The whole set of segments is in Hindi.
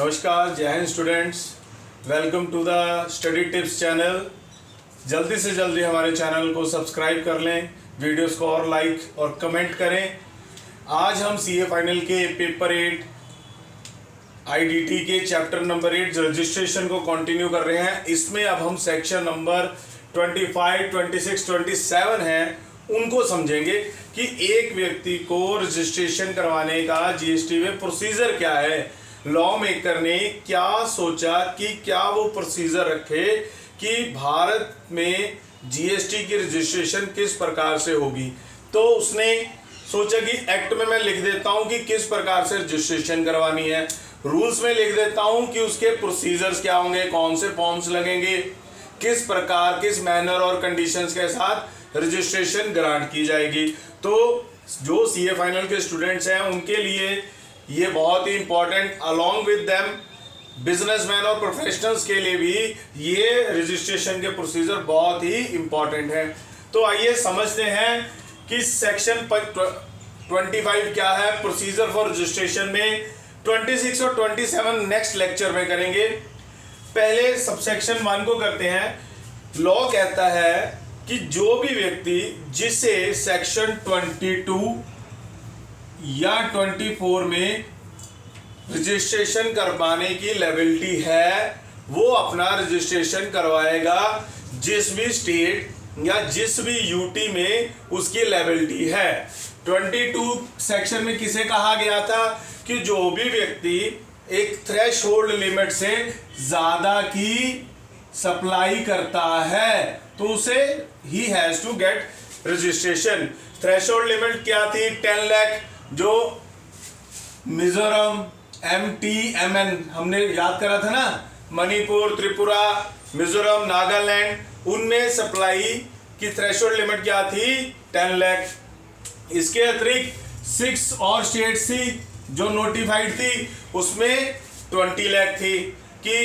नमस्कार, जय हिंद students. Welcome to the study tips channel. जल्दी से जल्दी हमारे चैनल को सब्सक्राइब कर लें, वीडियोस को और लाइक और कमेंट करें। आज हम सीए फाइनल के पेपर 8 आईडीटी के चैप्टर नंबर 8 रजिस्ट्रेशन को कंटिन्यू कर रहे हैं। इसमें अब हम सेक्शन नंबर 25, 26, 27 हैं उनको समझेंगे कि एक व्यक्ति को रजिस्ट्रेशन करवाने का जीएसटी में प्रोसीजर क्या है। लॉ मेकर ने क्या सोचा कि क्या वो प्रोसीजर रखे कि भारत में जीएसटी की रजिस्ट्रेशन किस प्रकार से होगी। तो उसने सोचा कि एक्ट में मैं लिख देता हूं कि किस प्रकार से रजिस्ट्रेशन करवानी है, रूल्स में लिख देता हूं कि उसके प्रोसीजर्स क्या होंगे, कौन से फॉर्म्स लगेंगे, किस प्रकार किस मैनर और कंडीशंस के साथ रजिस्ट्रेशन ग्रांट की जाएगी। तो जो सीए फाइनल के स्टूडेंट्स हैं उनके लिए ये बहुत ही important, along with them businessman और प्रोफेशनल्स के लिए भी ये रजिस्ट्रेशन के प्रोसीजर बहुत ही इंपॉर्टेंट है। तो आइए समझते हैं कि सेक्शन 25 क्या है, प्रोसीजर फॉर रजिस्ट्रेशन में। 26 और 27 नेक्स्ट लेक्चर में करेंगे। पहले सबसेक्शन 1 को करते हैं। लॉ कहता है कि जो भी व्यक्ति जिसे सेक्शन 22 या 24 में रजिस्ट्रेशन करवाने की लेबिलिटी है वो अपना रजिस्ट्रेशन करवाएगा जिस भी स्टेट या जिस भी यूटी में उसकी लेबिलिटी है। 22 सेक्शन में किसे कहा गया था कि जो भी व्यक्ति एक थ्रेशोल्ड लिमिट से ज्यादा की सप्लाई करता है तो उसे ही has to get registration. Threshold limit क्या थी? 10 लाख। जो मिजोरम, MTMN हमने याद करा था ना, मणिपुर, त्रिपुरा, मिजोरम, नागालैंड, उनमें सप्लाई की थ्रेशोल्ड लिमिट क्या थी? 10 लाख। इसके अतिरिक्त 6 और स्टेट्स थी जो नोटिफाइड थी, उसमें 20 लाख थी कि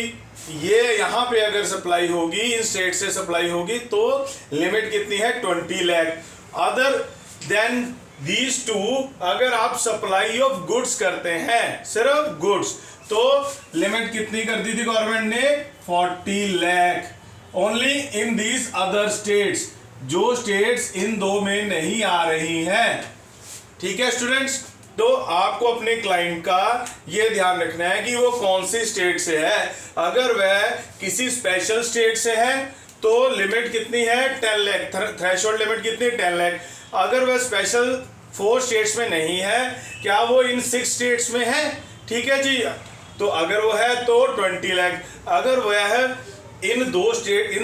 ये यहाँ पे अगर सप्लाई होगी, इन स्टेट से सप्लाई होगी तो लिमिट कितनी है? 20 lakh. Other than these two, अगर आप सप्लाई ऑफ गुड्स करते हैं, सिर्फ गुड्स, तो लिमिट कितनी कर दी थी गवर्नमेंट ने? 40 lakh. Only in these other states, जो स्टेट्स इन दो में नहीं आ रही हैं। ठीक है स्टूडेंट्स, तो आपको अपने क्लाइंट का ये ध्यान रखना है कि वो कौन सी स्टेट से है। अगर वह किसी स्पेशल स्टेट से है तो लिमिट कितनी है? 10 लाख। थ्रेशोल्ड लिमिट कितनी? 10 लाख। अगर वह स्पेशल 4 स्टेट्स में नहीं है, क्या वो इन 6 स्टेट्स में है? ठीक है जी, तो अगर वो है तो 20 लाख। अगर वह है इन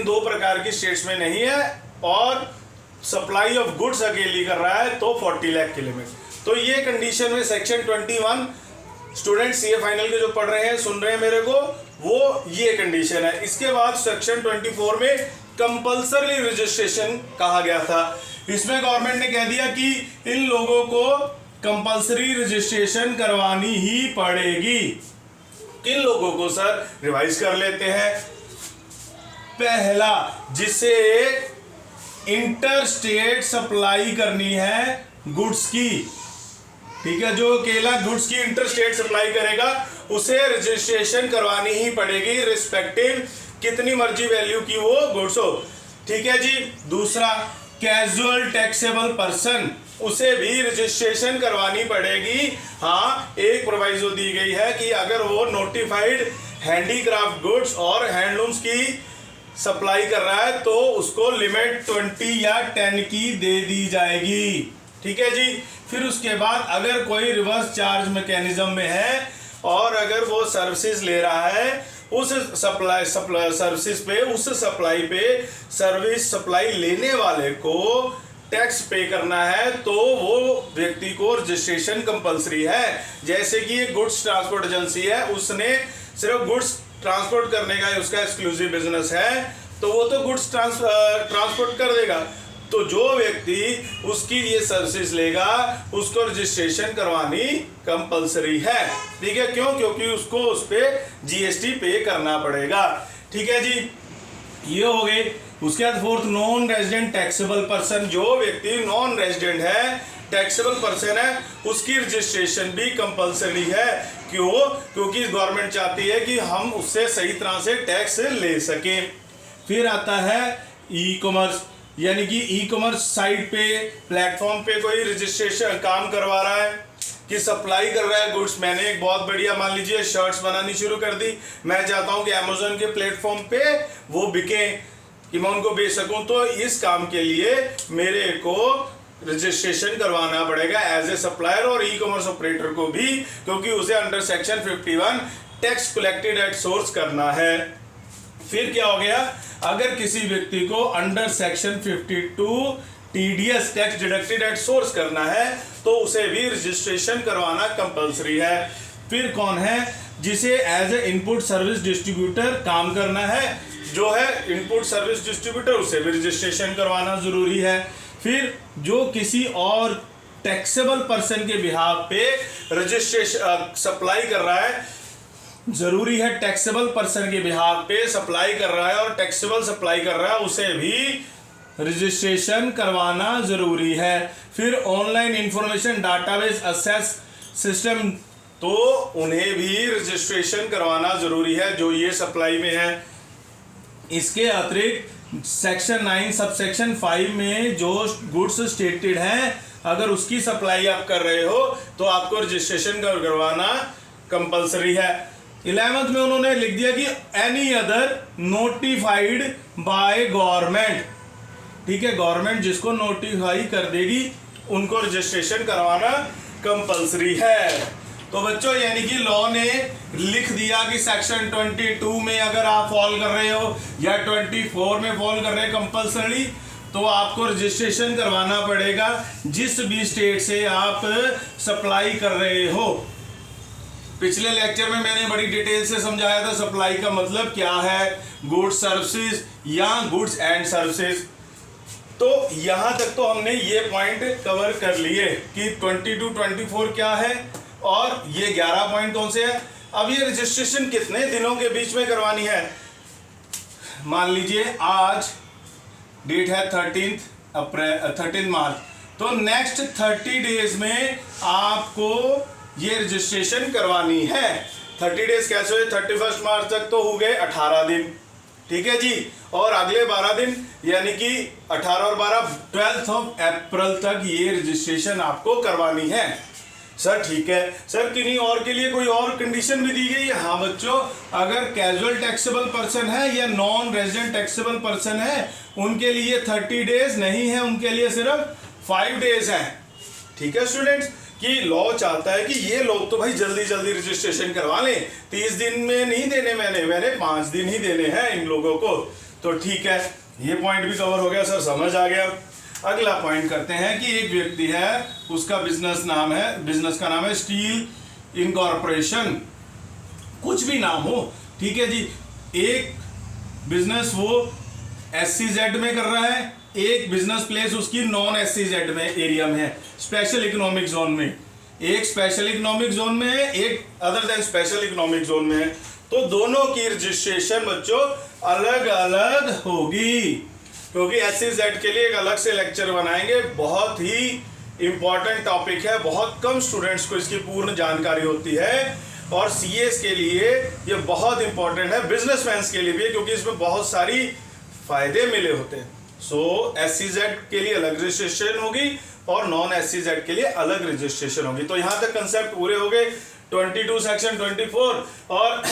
दो प्रकार की स्टेट्स में नहीं है और सप्लाई ऑफ गुड्स अकेली कर रहा है तो 40 लाख की लिमिट। तो ये कंडीशन में सेक्शन 21 स्टूडेंट सीए फाइनल के जो पढ़ रहे हैं, सुन रहे हैं मेरे को, वो ये कंडीशन है। इसके बाद सेक्शन 24 में कंपल्सरी रजिस्ट्रेशन कहा गया था। इसमें गवर्नमेंट ने कह दिया कि इन लोगों को कंपल्सरी रजिस्ट्रेशन करवानी ही पड़ेगी। किन लोगों को सर? रिवाइज कर लेते हैं। पहला, जिसे इंटर स्टेट सप्लाई करनी है गुड्स की, ठीक है, जो अकेला गुड्स की इंटर स्टेट सप्लाई करेगा उसे रजिस्ट्रेशन करवानी ही पड़ेगी, रिस्पेक्टिव कितनी मर्जी वैल्यू की वो गुड्स हो। ठीक है जी। दूसरा, कैजुअल टैक्सेबल पर्सन, उसे भी रजिस्ट्रेशन करवानी पड़ेगी। हाँ, एक प्रोविजो दी गई है कि अगर वो नोटिफाइड हैंडीक्राफ्ट गुड्स और हैंडलूम्स की सप्लाई कर रहा है तो उसको लिमिट 20 या 10 की दे दी जाएगी। ठीक है जी। फिर उसके बाद अगर कोई रिवर्स चार्ज मैकेनिज्म में है और अगर वो सर्विसेज ले रहा है, उस सर्विस पे सर्विस सप्लाई लेने वाले को टैक्स पे करना है तो वो व्यक्ति को रजिस्ट्रेशन कंपलसरी है। जैसे कि ये गुड्स ट्रांसपोर्ट एजेंसी है, उसने सिर्फ गुड्स ट्रांसपोर्ट करने का उसका एक्सक्लूसिव बिजनेस है तो वो तो गुड्स ट्रांसपोर्ट कर देगा। तो जो व्यक्ति उसकी ये सर्विसेज लेगा उसको रजिस्ट्रेशन करवानी कंपलसरी है। ठीक है, क्यों? क्योंकि उसको उस पर जीएसटी पे करना पड़ेगा। ठीक है जी, ये हो गए। उसके बाद fourth, non resident taxable person, जो व्यक्ति नॉन रेजिडेंट है टैक्सेबल पर्सन है उसकी रजिस्ट्रेशन भी कंपलसरी है। क्यों? क्योंकि गवर्नमेंट चाहती है कि हम उससे सही तरह से टैक्स ले सकें। फिर आता है ई कॉमर्स, यानी कि ई कॉमर्स साइट पे प्लेटफॉर्म पे कोई रजिस्ट्रेशन काम करवा रहा है कि सप्लाई कर रहा है गुड्स। मैंने एक बहुत बढ़िया मान लीजिए शर्ट्स बनानी शुरू कर दी, मैं चाहता हूं कि अमेज़न के प्लेटफॉर्म पे वो बिके कि मैं उनको बेच सकूं, तो इस काम के लिए मेरे को रजिस्ट्रेशन करवाना पड़ेगा एज ए सप्लायर और ई कॉमर्स ऑपरेटर को भी, क्योंकि उसे under section 51 tax collected at source करना है। फिर क्या हो गया, अगर किसी व्यक्ति को under section 52 TDS tax deducted at source करना है तो उसे भी रजिस्ट्रेशन करवाना कंपलसरी है। फिर कौन है, जिसे as a input service distributor काम करना है, जो है इनपुट सर्विस डिस्ट्रीब्यूटर, उसे भी रजिस्ट्रेशन करवाना जरूरी है। फिर जो किसी और टैक्सेबल पर्सन के बिहाफ पे रजिस्ट्रेशन सप्लाई कर रहा है, जरूरी है टैक्सेबल पर्सन के बिहाफ पे सप्लाई कर रहा है और टैक्सेबल सप्लाई कर रहा है, उसे भी रजिस्ट्रेशन करवाना जरूरी है। फिर online information database access system, तो उन्हें भी रजिस्ट्रेशन करवाना जरूरी है जो ये सप्लाई में है। इसके अतिरिक्त सेक्शन 9 सब सेक्शन 5 में जो गुड्स स्टेटेड हैं, अगर उसकी सप्लाई आप कर रहे हो तो आपको रजिस्ट्रेशन करवाना कंपलसरी है। 11th में उन्होंने लिख दिया कि any other notified by government, ठीक है, गवर्नमेंट जिसको नोटिफाई कर देगी उनको रजिस्ट्रेशन करवाना कंपलसरी है। तो बच्चों यानी कि लॉ ने लिख दिया कि सेक्शन 22 में अगर आप फॉल कर रहे हो या 24 में फॉल कर रहे हैं कंपलसरी, तो आपको रजिस्ट्रेशन करवाना पड़ेगा जिस भी स्टेट से आप सप्लाई कर रहे हो। पिछले लेक्चर में मैंने बड़ी डिटेल से समझाया था सप्लाई का मतलब क्या है, गुड्स सर्विसेज या गुड्स एंड सर्विसेज। तो यहां तक तो हमने ये पॉइंट कवर कर लिए कि 22, 24 क्या है और ये 11 पॉइंट कौन से है। अब ये रजिस्ट्रेशन कितने दिनों के बीच में करवानी है, मान लीजिए आज डेट है 13 मार्च, तो नेक्स्ट 30 डेज में आपको ये रजिस्ट्रेशन करवानी है। 30 डेज कैसे हुए, 31 मार्च तक तो हो गए 18 दिन, ठीक है जी, और अगले 12 दिन यानी कि 18 और 12 12 अप्रैल तक ये रजिस्ट्रेशन आपको करवानी है। सर ठीक है सर, किन्हीं और के लिए कोई और कंडीशन भी दी गई है? हाँ बच्चों, अगर कैजुअल टैक्सेबल पर्सन है या नॉन रेजिडेंट टैक्सेबल पर्सन है उनके लिए 30 डेज नहीं है, उनके लिए सिर्फ 5 डेज है। ठीक है स्टूडेंट्स, कि लॉ चाहता है कि ये लोग तो भाई जल्दी जल्दी रजिस्ट्रेशन करवा लें, 30 दिन में नहीं देने, मैंने 5 दिन ही देने हैं इन लोगों को। तो ठीक है, ये पॉइंट भी कवर हो गया सर, समझ आ गया। अगला पॉइंट करते हैं कि एक व्यक्ति है, उसका बिजनेस का नाम है स्टील इनकॉर्पोरेशन, कुछ भी नाम हो, ठीक है जी। एक बिजनेस वो SEZ में कर रहा है, एक बिजनेस प्लेस उसकी नॉन SEZ में एरिया में है, स्पेशल इकोनॉमिक जोन में, एक स्पेशल इकोनॉमिक जोन में है, एक other than special economic zone में है। तो दोनों की रजिस्ट्रेशन बच्चों अलग अलग होगी, क्योंकि SEZ के लिए एक अलग से लेक्चर बनाएंगे, बहुत ही इंपॉर्टेंट टॉपिक है, बहुत कम स्टूडेंट्स को इसकी पूर्ण जानकारी होती है, और CS के लिए ये बहुत इंपॉर्टेंट है, बिजनेसमैन के लिए भी, क्योंकि इसमें बहुत सारी फायदे मिले होते हैं। सो SEZ के लिए अलग रजिस्ट्रेशन होगी और नॉन SEZ के लिए अलग रजिस्ट्रेशन होगी। तो यहाँ तक कंसेप्ट पूरे हो गए। 22 सेक्शन 24 और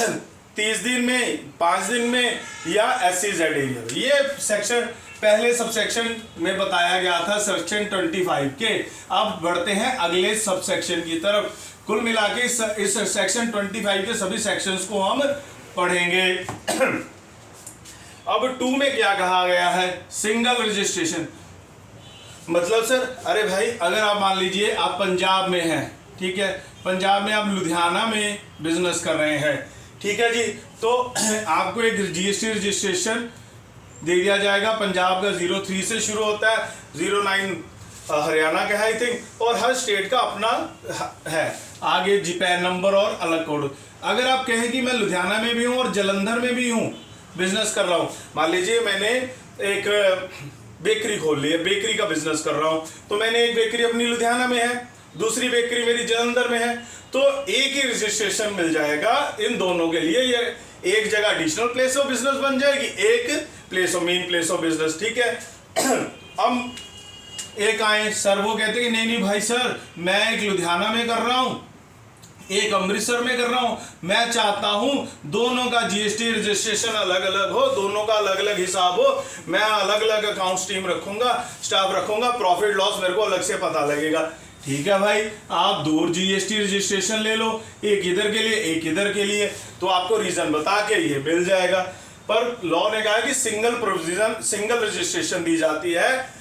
30 दिन में, 5 दिन में या SEZ एरिया में, ये सेक्शन पहले सब सेक्शन में बताया गया था सेक्शन 25 के। अब बढ़ते हैं अगले सब सेक्शन की तरफ। कुल मिला के इस सेक्शन 25 के सभी सेक्शंस को हम पढ़ेंगे। अब 2 में क्या कहा गया है, सिंगल रजिस्ट्रेशन। मतलब सर, अरे भाई अगर आप मान लीजिए आप पंजाब में हैं, ठीक है, पंजाब में आप लुधियाना में बिजनेस कर रहे हैं, ठीक है जी, तो आपको एक GST रजिस्ट्रेशन दे दिया जाएगा। पंजाब का 03 से शुरू होता है, 09 हरियाणा का है आई थिंक, और हर स्टेट का अपना है आगे पैन नंबर और अलग कोड। अगर आप कहें कि मैं लुधियाना में भी हूँ और जलंधर में भी हूँ, बिजनेस कर रहा हूँ, मान लीजिए मैंने एक बेकरी खोल ली है, बेकरी का बिजनेस कर रहा हूं, तो मैंने एक बेकरी अपनी लुधियाना में है, दूसरी बेकरी मेरी जलंधर में है, तो एक ही रजिस्ट्रेशन मिल जाएगा इन दोनों के लिए। ये एक जगह एडिशनल प्लेस ऑफ बिजनेस बन जाएगी, एक place of main place of business, ठीक है। अब एक आए सर, वो कहते हैं कि नहीं भाई सर, मैं एक लुधियाना में कर रहा हूं, एक अमृतसर में कर रहा हूं, मैं चाहता हूं दोनों का जीएसटी रजिस्ट्रेशन अलग अलग हो, दोनों का अलग अलग हिसाब हो, मैं अलग अलग अकाउंट टीम रखूंगा, स्टाफ रखूंगा, प्रॉफिट लॉस मेरे को अलग से पता लगेगा। ठीक है भाई, आप दूर जीएसटी रजिस्ट्रेशन ले लो, एक इधर के लिए एक इधर के लिए, तो आपको रीजन बता के ये मिल जाएगा। पर लॉ ने कहा कि सिंगल प्रोविजन, सिंगल रजिस्ट्रेशन दी जाती है,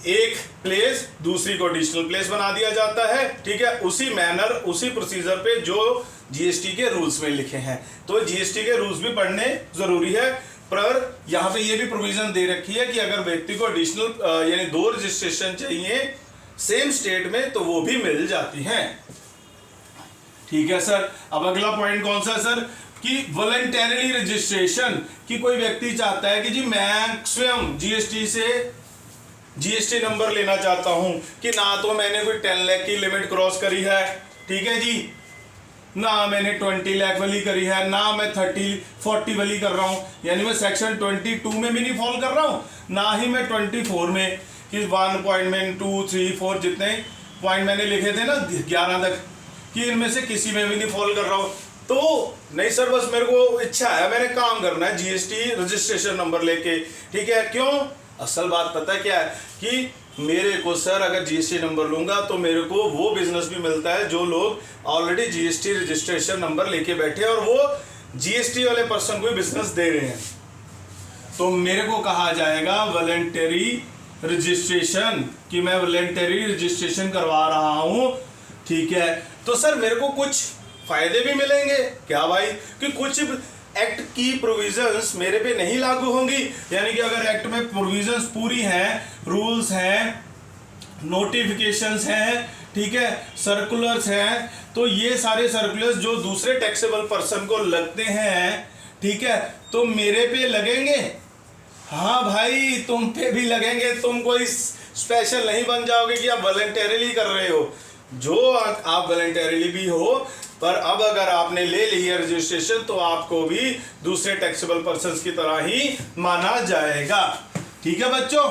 एक प्लेस दूसरी को एडिशनल प्लेस बना दिया जाता है, ठीक है, उसी मैनर उसी प्रोसीजर पे जो जीएसटी के रूल्स में लिखे हैं। तो जीएसटी के रूल्स भी पढ़ने जरूरी है, पर यहाँ पे ये भी प्रोविजन दे रखी है कि अगर व्यक्ति को एडिशनल यानी 2 रजिस्ट्रेशन चाहिए सेम स्टेट में तो वो भी मिल जाती हैं। ठीक है सर, अब अगला पॉइंट कौन सा सर, कि वॉलंटरीली रजिस्ट्रेशन, कि कोई व्यक्ति चाहता है कि जी मैं स्वयं जीएसटी से जीएसटी नंबर लेना चाहता हूं, कि ना तो मैंने कोई 10 लाख की लिमिट क्रॉस करी है, ठीक है जी, ना मैंने 20 लाख वाली करी है, ना मैं 30-40 वाली कर रहा हूं, यानी मैं सेक्शन 22 में भी नहीं फॉल कर रहा हूं, ना ही मैं 24 में, कि 1 पॉइंट में 2, 3, 4 जितने पॉइंट मैंने लिखे थे ना 11 तक, कि इनमें से किसी में भी नहीं फॉल कर रहा हूं। तो नहीं सर, बस मेरे को इच्छा है, मैंने काम करना है जीएसटी रजिस्ट्रेशन नंबर लेके, ठीक है। क्यों? असल बात पता क्या है कि मेरे को सर अगर जीएसटी नंबर लूंगा तो मेरे को वो बिजनेस भी मिलता है जो लोग ऑलरेडी जीएसटी रजिस्ट्रेशन नंबर लेके बैठे और वो जीएसटी वाले पर्सन को बिजनेस दे रहे हैं, तो मेरे को कहा जाएगा वॉलंटरी रजिस्ट्रेशन, कि मैं वॉलंटरी रजिस्ट्रेशन करवा रहा हूं, ठीक है। तो सर मेरे को कुछ फायदे भी मिलेंगे क्या भाई, कि कुछ एक्ट की प्रोविजंस मेरे पे नहीं लागू होंगी, यानी कि अगर एक्ट में प्रोविजंस पूरी हैं, रूल्स हैं, नोटिफिकेशंस हैं, ठीक है, सर्कुलर्स हैं, तो ये सारे सर्कुलर्स जो दूसरे टैक्सेबल पर्सन को लगते हैं, ठीक है, तो मेरे पे लगेंगे। हाँ भाई, तुम पे भी लगेंगे, तुम कोई स्पेशल नहीं बन जाओगे कि आप वॉलंटरीली कर रहे हो, जो आप वॉलंटरीली भी हो, पर अब अगर आपने ले ली है रजिस्ट्रेशन तो आपको भी दूसरे टैक्सेबल पर्सन्स की तरह ही माना जाएगा। ठीक है बच्चों,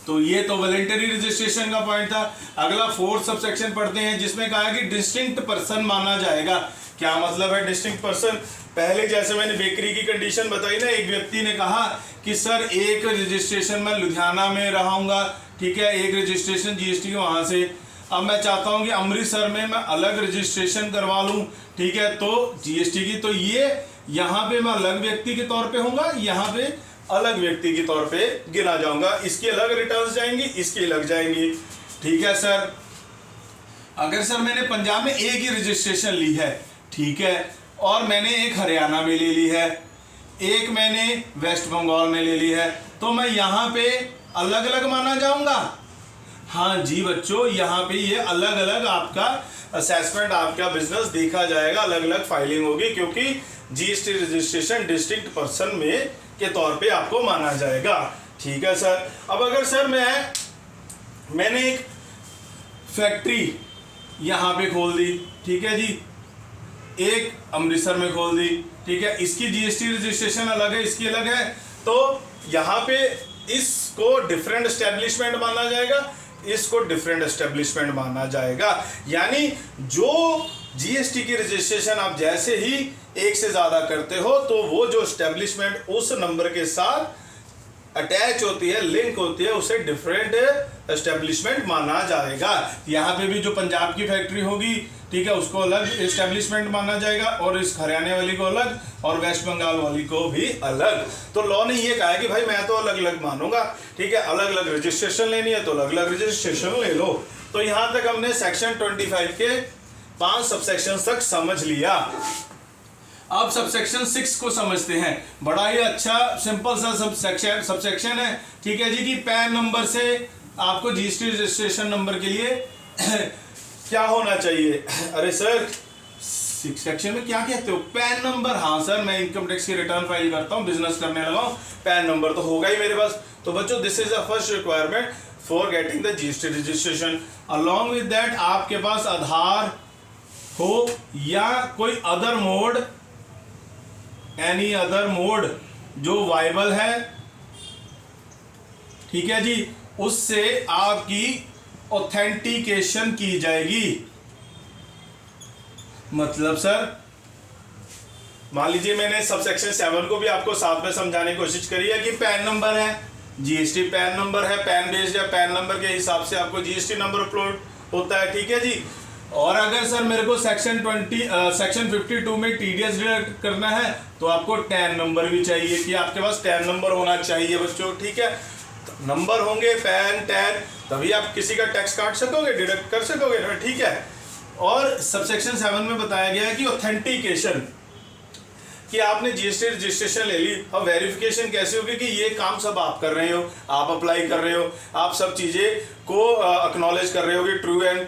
तो ये तो वॉलंटरी रजिस्ट्रेशन का पॉइंट था। अगला 4th सबसेक्शन पढ़ते हैं, जिसमें कहा कि डिस्टिंक्ट पर्सन माना जाएगा। क्या मतलब है डिस्टिंक्ट पर्सन? पहले जैसे मैंने बेकरी की कंडीशन बताई ना, एक व्यक्ति ने कहा कि सर एक रजिस्ट्रेशन मैं लुधियाना में रहूंगा, ठीक है, एक रजिस्ट्रेशन जीएसटी वहां से, अब मैं चाहता हूं कि अमृतसर में मैं अलग रजिस्ट्रेशन करवा लूं, ठीक है, तो जीएसटी की, तो ये यहाँ पे मैं अलग व्यक्ति के तौर पे होगा, यहाँ पे अलग व्यक्ति के तौर पे गिना जाऊंगा, इसकी अलग रिटर्न्स जाएंगी, इसकी लग जाएंगी। ठीक है सर, अगर सर मैंने पंजाब में एक ही रजिस्ट्रेशन ली है, ठीक है, और मैंने एक हरियाणा में ले ली है, एक मैंने वेस्ट बंगाल में ले ली है, तो मैं यहाँ पे अलग अलग माना जाऊंगा? हाँ जी बच्चों, यहाँ पे ये अलग अलग आपका असेसमेंट, आपका बिजनेस देखा जाएगा, अलग अलग फाइलिंग होगी, क्योंकि जीएसटी रजिस्ट्रेशन डिस्ट्रिक्ट पर्सन में के तौर पे आपको माना जाएगा। ठीक है सर, अब अगर सर मैंने एक फैक्ट्री यहाँ पे खोल दी, ठीक है जी, एक अमृतसर में खोल दी, ठीक है, इसकी जीएसटी रजिस्ट्रेशन अलग है, इसकी अलग है, तो यहाँ पे इसको डिफरेंट एस्टेब्लिशमेंट माना जाएगा, इसको डिफरेंट एस्टेब्लिशमेंट माना जाएगा। यानी जो जीएसटी की रजिस्ट्रेशन आप जैसे ही एक से ज्यादा करते हो तो वो जो एस्टेब्लिशमेंट उस नंबर के साथ अटैच होती है, लिंक होती है, उसे डिफरेंट एस्टेब्लिशमेंट माना जाएगा। यहाँ पे भी जो पंजाब की फैक्ट्री होगी, ठीक है, उसको अलग एस्टेब्लिशमेंट माना जाएगा, और इस हरियाणा वाली को अलग, और वेस्ट बंगाल वाली को भी अलग। तो लॉ ने ये कहा है कि भाई मैं तो अलग अलग मानूंगा, ठीक है, अलग अलग रजिस्ट्रेशन लेनी है तो अलग अलग रजिस्ट्रेशन ले लो। तो यहाँ तक हमने सेक्शन 25 के 5 सबसेक्शन तक समझ लिया। अब सबसेक्शन 6 को समझते हैं। बड़ा ही अच्छा सिंपल सा सबसेक्शन है, ठीक है जी, कि पैन नंबर से आपको जीएसटी रजिस्ट्रेशन नंबर के लिए क्या होना चाहिए? अरे सर सेक्शन में क्या कहते हो? Pan number. हाँ सर, मैं इनकम टैक्स की रिटर्न फाइल करता हूँ, बिजनेस करने लगा हूँ, पैन नंबर तो होगा ही मेरे पास। तो बच्चों this is the first requirement for getting the GST registration. Along with that आपके पास आधार हो या कोई other mode, any other mode जो वाइबल है, ठीक है जी, उससे आपकी ऑथेंटिकेशन की जाएगी। मतलब सर मान लीजिए मैंने सबसेक्शन 7 को भी आपको साथ में समझाने की कोशिश करी है कि पैन नंबर है, जीएसटी पैन नंबर है, पैन बेस्ड या पैन नंबर के हिसाब से आपको जीएसटी नंबर अपलोड होता है, ठीक है जी। और अगर सर मेरे को सेक्शन 52 में टीडीएस डिडक्ट करना है तो आपको टैन नंबर भी चाहिए कि आपके पास टैन नंबर होना चाहिए बच्चों, ठीक है। नंबर होंगे पैन टैन, तभी आप किसी का टैक्स काट सकोगे, डिडक्ट कर सकोगे ना, ठीक है। और सबसेक्शन 7 में बताया गया है कि ऑथेंटिकेशन, कि आपने जीएसटी रजिस्ट्रेशन ले ली, अब वेरिफिकेशन कैसे होगी कि ये काम सब आप कर रहे हो, आप अप्लाई कर रहे हो, आप सब चीज़ें को एक्नॉलेज कर रहे हो कि ट्रू एंड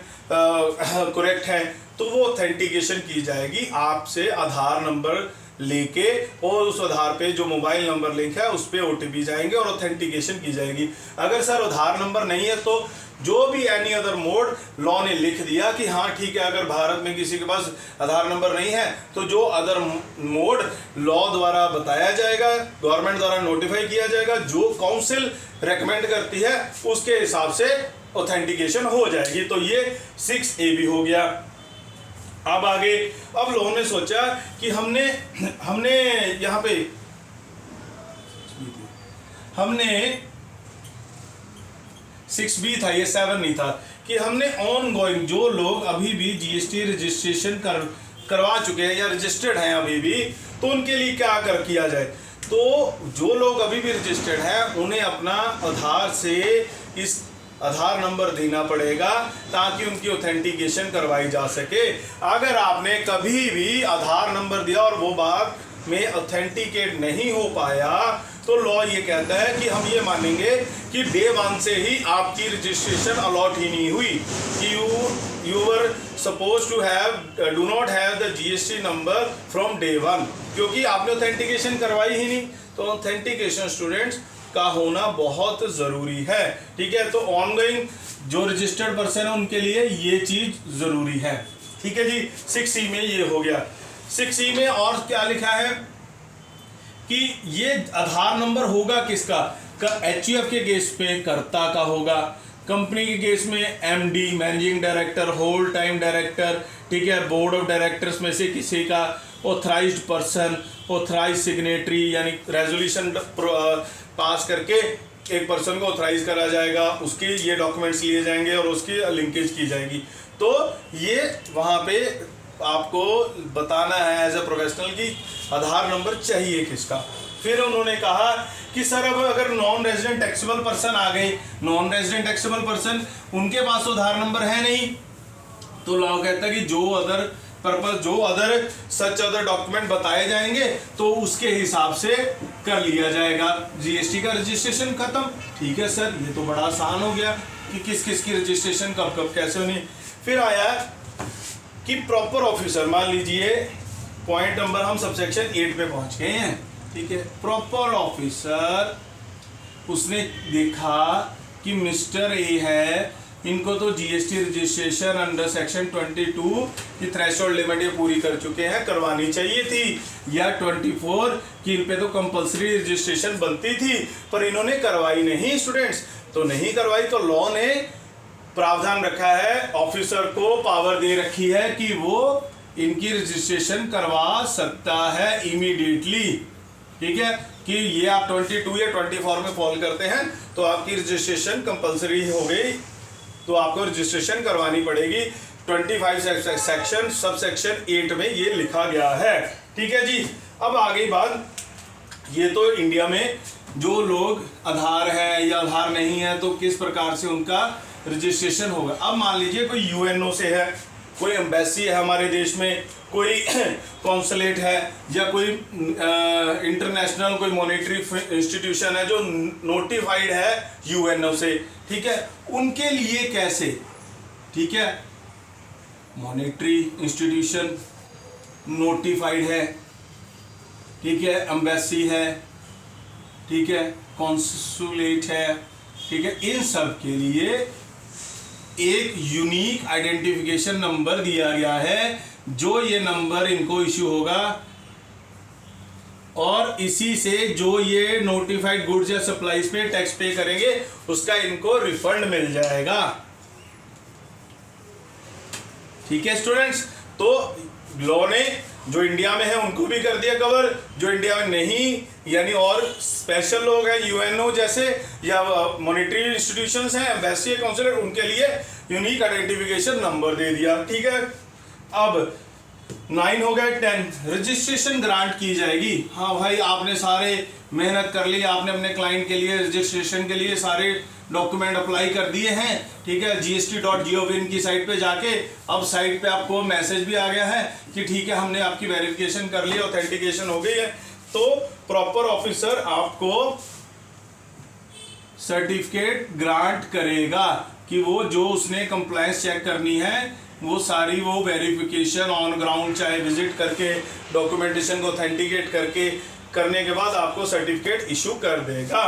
करेक्ट है, तो वो ऑथेंटिकेशन की जाएगी आपसे आधार नंबर लेके, और उस आधार पे जो मोबाइल नंबर लिंक है उस पर ओटीपी जाएंगे और ऑथेंटिकेशन की जाएगी। अगर सर आधार नंबर नहीं है तो जो भी एनी अदर मोड लॉ ने लिख दिया कि हाँ ठीक है, अगर भारत में किसी के पास आधार नंबर नहीं है तो जो अदर मोड लॉ द्वारा बताया जाएगा, गवर्नमेंट द्वारा नोटिफाई किया जाएगा, जो काउंसिल रेकमेंड करती है उसके हिसाब से ऑथेंटिकेशन हो जाएगी। तो ये 6A भी हो गया। अब आगे, अब लोगों ने सोचा कि हमने यहाँ पे हमने 6B था, ये 7 नहीं था, कि हमने ऑन गोइंग जो लोग अभी भी जीएसटी रजिस्ट्रेशन करवा चुके हैं या रजिस्टर्ड हैं अभी भी, तो उनके लिए क्या किया जाए। तो जो लोग अभी भी रजिस्टर्ड हैं उन्हें अपना आधार से इस आधार नंबर देना पड़ेगा ताकि उनकी ऑथेंटिकेशन करवाई जा सके। अगर आपने कभी भी आधार नंबर दिया और वो बाद में ऑथेंटिकेट नहीं हो पाया तो लॉ ये कहता है कि हम ये मानेंगे कि डे 1 से ही आपकी रजिस्ट्रेशन अलॉट ही नहीं हुई, कि you were supposed to have do not have the GST number from day 1, क्योंकि आपने ऑथेंटिकेशन करवाई ही नहीं। तो ऑथेंटिकेशन स्टूडेंट्स का होना बहुत ज़रूरी है, ठीक है। तो ऑनगोइंग जो रजिस्टर्ड पर्सन है उनके लिए ये चीज़ ज़रूरी है, ठीक है जी। 6C में ये हो गया। 6C में और क्या लिखा है कि ये आधार नंबर होगा किसका, HUF के केस पे कर्ता का होगा, कंपनी के केस में MD managing director, whole time director, ठीक है, बोर्ड ऑफ डायरेक्टर्स में से किसी का, ऑथराइज्ड पर्सन, ऑथराइज सिग्नेटरी, यानी रेजोल्यूशन पास करके एक पर्सन को ऑथराइज करा जाएगा, उसके ये डॉक्यूमेंट्स लिए जाएंगे और उसकी लिंकेज की जाएगी। तो ये वहाँ पे आपको बताना है एज ए प्रोफेशनल कि आधार नंबर चाहिए किसका। फिर उन्होंने कहा कि सर अब अगर नॉन रेजिडेंट टैक्सेबल पर्सन आ गए, नॉन रेजिडेंट टैक्सेबल पर्सन उनके पास आधार नंबर है नहीं, तो लॉ कहता है कि जो अदर पर्पस, जो अदर सच अदर डॉक्यूमेंट बताए जाएंगे तो उसके हिसाब से कर लिया जाएगा, जीएसटी का रजिस्ट्रेशन खत्म। ठीक है सर, ये तो बड़ा आसान हो गया कि किस किस की रजिस्ट्रेशन कब कब कैसे होनी। फिर आया कि प्रॉपर ऑफिसर, मान लीजिए पॉइंट नंबर हम सबसेक्शन 8 पे पहुंच गए हैं, ठीक है। प्रॉपर ऑफिसर, उसने देखा कि मिस्टर ए है, इनको तो जीएसटी रजिस्ट्रेशन अंडर सेक्शन 22 की थ्रेशोल्ड लिमिट ये पूरी कर चुके हैं, करवानी चाहिए थी, या 24 की इन पे तो कंपलसरी रजिस्ट्रेशन बनती थी, पर इन्होंने करवाई नहीं स्टूडेंट्स। तो नहीं करवाई तो लॉ ने प्रावधान रखा है, ऑफिसर को पावर दे रखी है कि वो इनकी रजिस्ट्रेशन करवा सकता है इमीडिएटली, ठीक है। कि ये आप 22 या 24 में फॉल करते हैं तो आपकी रजिस्ट्रेशन कंपलसरी हो गई, तो आपको रजिस्ट्रेशन करवानी पड़ेगी। 25 सेक्शन सब सेक्शन 8 में ये लिखा गया है, ठीक है जी। अब आ गई बात, ये तो इंडिया में जो लोग आधार है या आधार नहीं है तो किस प्रकार से उनका रजिस्ट्रेशन होगा। अब मान लीजिए कोई यूएनओ से है, कोई एम्बेसी है हमारे देश में, कोई कॉन्सुलेट है, या कोई इंटरनेशनल कोई मॉनेटरी इंस्टीट्यूशन है जो नोटिफाइड है यूएनओ से, ठीक है। उनके लिए कैसे, ठीक है, मॉनेटरी इंस्टीट्यूशन नोटिफाइड है, ठीक है, एम्बेसी है, ठीक है, कॉन्सुलेट है, ठीक है, इन सब के लिए एक यूनिक आइडेंटिफिकेशन नंबर दिया गया है, जो ये नंबर इनको इश्यू होगा और इसी से जो ये नोटिफाइड गुड्स या सप्लाईज पे टैक्स पे करेंगे उसका इनको रिफंड मिल जाएगा। ठीक है स्टूडेंट्स, तो लॉ ने जो इंडिया में है उनको भी कर दिया कवर, जो इंडिया में नहीं यानी और स्पेशल लोग हैं यूएनओ जैसे या मॉनेटरी इंस्टीट्यूशंस हैं, एम्बेसी काउंसिलर, उनके लिए यूनिक आइडेंटिफिकेशन नंबर दे दिया। ठीक है, अब 9 हो गए। 10 रजिस्ट्रेशन ग्रांट की जाएगी। हाँ भाई, आपने सारे मेहनत कर ली, आपने अपने क्लाइंट के लिए रजिस्ट्रेशन के लिए सारे डॉक्यूमेंट अप्लाई कर दिए हैं, ठीक है, gst.gov की साइट पे जाके अब साइट पे आपको मैसेज भी आ गया है कि ठीक है हमने आपकी वेरिफिकेशन कर ली, ऑथेंटिकेशन हो गई है, तो प्रॉपर ऑफिसर आपको सर्टिफिकेट ग्रांट करेगा कि वो जो उसने कंप्लायंस चेक करनी है वो सारी वो वेरिफिकेशन ऑन ग्राउंड चाहे विजिट करके डॉक्यूमेंटेशन को ऑथेंटिकेट करके करने के बाद आपको सर्टिफिकेट इशू कर देगा।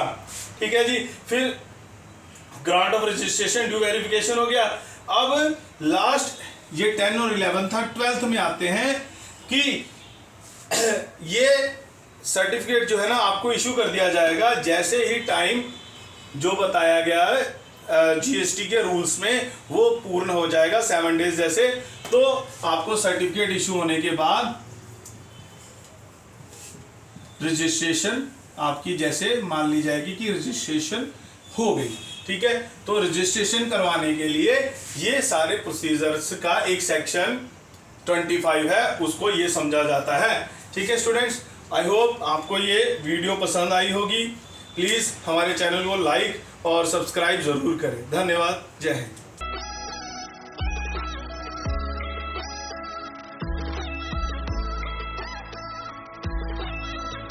ठीक है जी, फिर grant of registration due verification हो गया। अब लास्ट ये 10 और 11 था। 12th में आते हैं कि ये सर्टिफिकेट जो है ना आपको इशू कर दिया जाएगा जैसे ही टाइम जो बताया गया है जीएसटी के रूल्स में वो पूर्ण हो जाएगा 7 डेज जैसे, तो आपको सर्टिफिकेट इशू होने के बाद रजिस्ट्रेशन आपकी जैसे मान ली जाएगी कि रजिस्ट्रेशन हो गई। ठीक है, तो रजिस्ट्रेशन करवाने के लिए ये सारे प्रोसीजर्स का एक सेक्शन 25 है, उसको ये समझा जाता है। ठीक है स्टूडेंट्स, आई होप आपको ये वीडियो पसंद आई होगी। प्लीज़ हमारे चैनल को लाइक और सब्सक्राइब ज़रूर करें। धन्यवाद। जय हिंद।